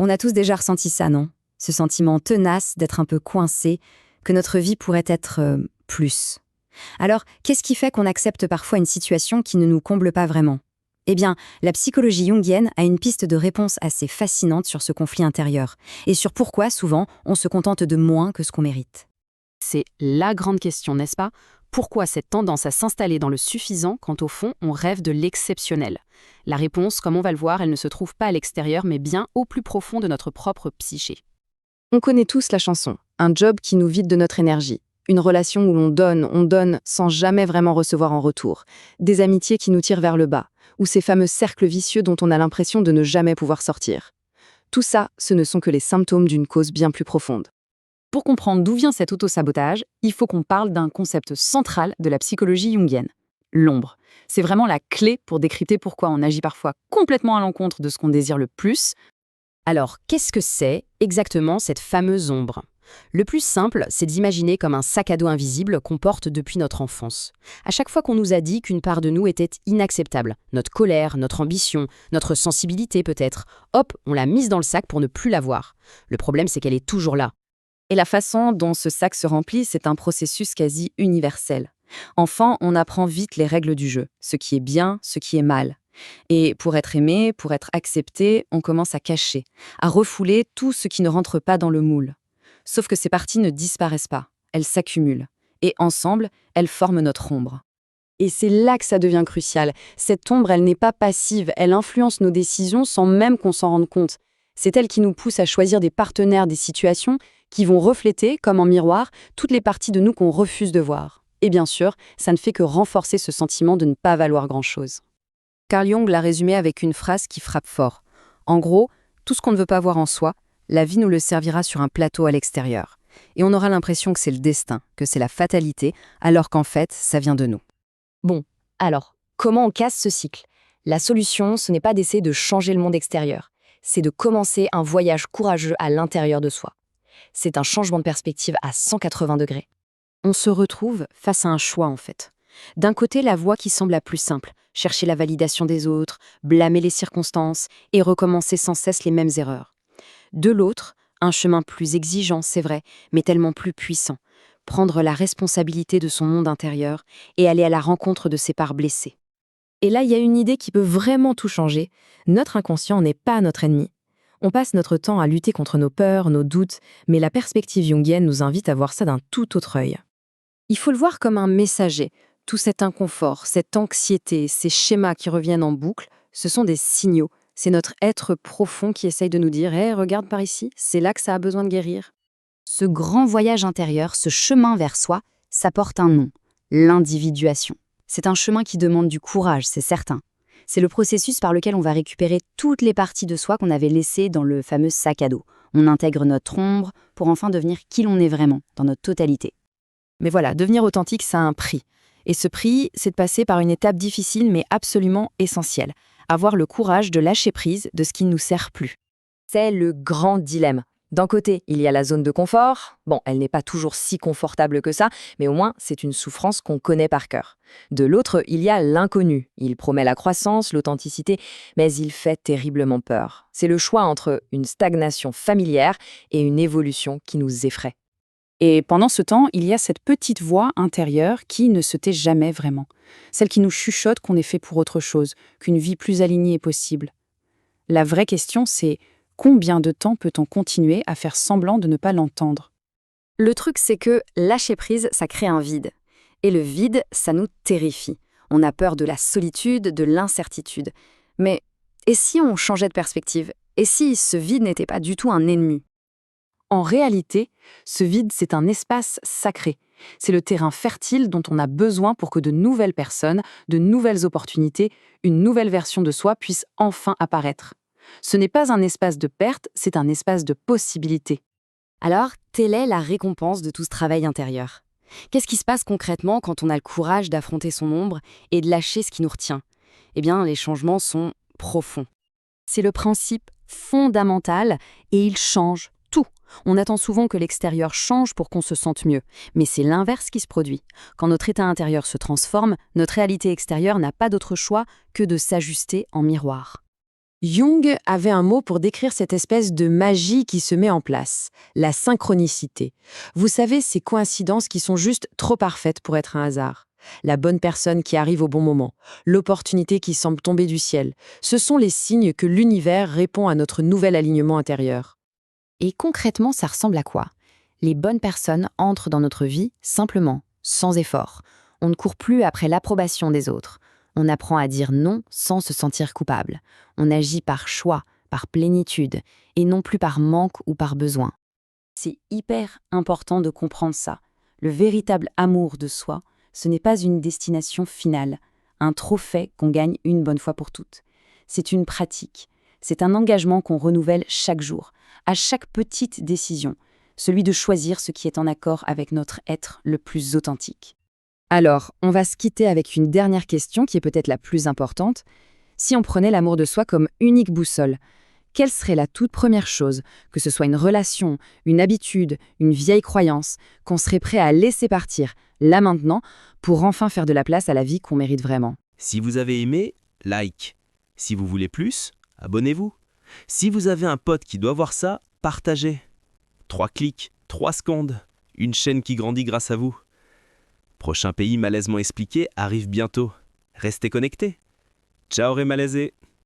On a tous déjà ressenti ça, non? Ce sentiment tenace d'être un peu coincé, que notre vie pourrait être plus. Alors, qu'est-ce qui fait qu'on accepte parfois une situation qui ne nous comble pas vraiment? Eh bien, la psychologie jungienne a une piste de réponse assez fascinante sur ce conflit intérieur, et sur pourquoi, souvent, on se contente de moins que ce qu'on mérite. C'est la grande question, n'est-ce pas? Pourquoi cette tendance à s'installer dans le suffisant quand au fond on rêve de l'exceptionnel? La réponse, comme on va le voir, elle ne se trouve pas à l'extérieur mais bien au plus profond de notre propre psyché. On connaît tous la chanson, un job qui nous vide de notre énergie, une relation où on donne sans jamais vraiment recevoir en retour, des amitiés qui nous tirent vers le bas, ou ces fameux cercles vicieux dont on a l'impression de ne jamais pouvoir sortir. Tout ça, ce ne sont que les symptômes d'une cause bien plus profonde. Pour comprendre d'où vient cet autosabotage, il faut qu'on parle d'un concept central de la psychologie jungienne, l'ombre. C'est vraiment la clé pour décrypter pourquoi on agit parfois complètement à l'encontre de ce qu'on désire le plus. Alors, qu'est-ce que c'est exactement cette fameuse ombre? Le plus simple, c'est d'imaginer comme un sac à dos invisible qu'on porte depuis notre enfance. À chaque fois qu'on nous a dit qu'une part de nous était inacceptable, notre colère, notre ambition, notre sensibilité peut-être, hop, on l'a mise dans le sac pour ne plus la voir. Le problème, c'est qu'elle est toujours là. Et la façon dont ce sac se remplit, c'est un processus quasi universel. Enfant, on apprend vite les règles du jeu, ce qui est bien, ce qui est mal. Et pour être aimé, pour être accepté, on commence à cacher, à refouler tout ce qui ne rentre pas dans le moule. Sauf que ces parties ne disparaissent pas, elles s'accumulent. Et ensemble, elles forment notre ombre. Et c'est là que ça devient crucial. Cette ombre, elle n'est pas passive, elle influence nos décisions sans même qu'on s'en rende compte. C'est elle qui nous pousse à choisir des partenaires, des situations qui vont refléter, comme en miroir, toutes les parties de nous qu'on refuse de voir. Et bien sûr, ça ne fait que renforcer ce sentiment de ne pas valoir grand-chose. Carl Jung l'a résumé avec une phrase qui frappe fort. En gros, tout ce qu'on ne veut pas voir en soi, la vie nous le servira sur un plateau à l'extérieur. Et on aura l'impression que c'est le destin, que c'est la fatalité, alors qu'en fait, ça vient de nous. Bon, alors, comment on casse ce cycle? La solution, ce n'est pas d'essayer de changer le monde extérieur, c'est de commencer un voyage courageux à l'intérieur de soi. C'est un changement de perspective à 180 degrés. On se retrouve face à un choix en fait. D'un côté, la voie qui semble la plus simple, chercher la validation des autres, blâmer les circonstances et recommencer sans cesse les mêmes erreurs. De l'autre, un chemin plus exigeant, c'est vrai, mais tellement plus puissant. Prendre la responsabilité de son monde intérieur et aller à la rencontre de ses parts blessées. Et là, il y a une idée qui peut vraiment tout changer. Notre inconscient n'est pas notre ennemi. On passe notre temps à lutter contre nos peurs, nos doutes, mais la perspective jungienne nous invite à voir ça d'un tout autre œil. Il faut le voir comme un messager. Tout cet inconfort, cette anxiété, ces schémas qui reviennent en boucle, ce sont des signaux. C'est notre être profond qui essaye de nous dire « Hey, regarde par ici, c'est là que ça a besoin de guérir. » Ce grand voyage intérieur, ce chemin vers soi, ça porte un nom, l'individuation. C'est un chemin qui demande du courage, c'est certain. C'est le processus par lequel on va récupérer toutes les parties de soi qu'on avait laissées dans le fameux sac à dos. On intègre notre ombre pour enfin devenir qui l'on est vraiment, dans notre totalité. Mais voilà, devenir authentique, ça a un prix. Et ce prix, c'est de passer par une étape difficile mais absolument essentielle. Avoir le courage de lâcher prise de ce qui ne nous sert plus. C'est le grand dilemme. D'un côté, il y a la zone de confort. Bon, elle n'est pas toujours si confortable que ça, mais au moins, c'est une souffrance qu'on connaît par cœur. De l'autre, il y a l'inconnu. Il promet la croissance, l'authenticité, mais il fait terriblement peur. C'est le choix entre une stagnation familière et une évolution qui nous effraie. Et pendant ce temps, il y a cette petite voix intérieure qui ne se tait jamais vraiment. Celle qui nous chuchote qu'on est fait pour autre chose, qu'une vie plus alignée est possible. La vraie question, c'est combien de temps peut-on continuer à faire semblant de ne pas l'entendre? Le truc, c'est que lâcher prise, ça crée un vide. Et le vide, ça nous terrifie. On a peur de la solitude, de l'incertitude. Mais et si on changeait de perspective? Et si ce vide n'était pas du tout un ennemi? En réalité, ce vide, c'est un espace sacré. C'est le terrain fertile dont on a besoin pour que de nouvelles personnes, de nouvelles opportunités, une nouvelle version de soi puisse enfin apparaître. Ce n'est pas un espace de perte, c'est un espace de possibilité. Alors, telle est la récompense de tout ce travail intérieur. Qu'est-ce qui se passe concrètement quand on a le courage d'affronter son ombre et de lâcher ce qui nous retient? Eh bien, les changements sont profonds. C'est le principe fondamental et il change tout. On attend souvent que l'extérieur change pour qu'on se sente mieux, mais c'est l'inverse qui se produit. Quand notre état intérieur se transforme, notre réalité extérieure n'a pas d'autre choix que de s'ajuster en miroir. Jung avait un mot pour décrire cette espèce de magie qui se met en place, la synchronicité. Vous savez, ces coïncidences qui sont juste trop parfaites pour être un hasard. La bonne personne qui arrive au bon moment, l'opportunité qui semble tomber du ciel. Ce sont les signes que l'univers répond à notre nouvel alignement intérieur. Et concrètement, ça ressemble à quoi? Les bonnes personnes entrent dans notre vie simplement, sans effort. On ne court plus après l'approbation des autres. On apprend à dire non sans se sentir coupable. On agit par choix, par plénitude, et non plus par manque ou par besoin. C'est hyper important de comprendre ça. Le véritable amour de soi, ce n'est pas une destination finale, un trophée qu'on gagne une bonne fois pour toutes. C'est une pratique. C'est un engagement qu'on renouvelle chaque jour, à chaque petite décision, celui de choisir ce qui est en accord avec notre être le plus authentique. Alors, on va se quitter avec une dernière question qui est peut-être la plus importante. Si on prenait l'amour de soi comme unique boussole, quelle serait la toute première chose, que ce soit une relation, une habitude, une vieille croyance, qu'on serait prêt à laisser partir, là maintenant, pour enfin faire de la place à la vie qu'on mérite vraiment? Si vous avez aimé, like. Si vous voulez plus, abonnez-vous. Si vous avez un pote qui doit voir ça, partagez. 3 clics, 3 secondes, une chaîne qui grandit grâce à vous. Prochain pays malaisement expliqué arrive bientôt. Restez connectés. Ciao les Malaisés.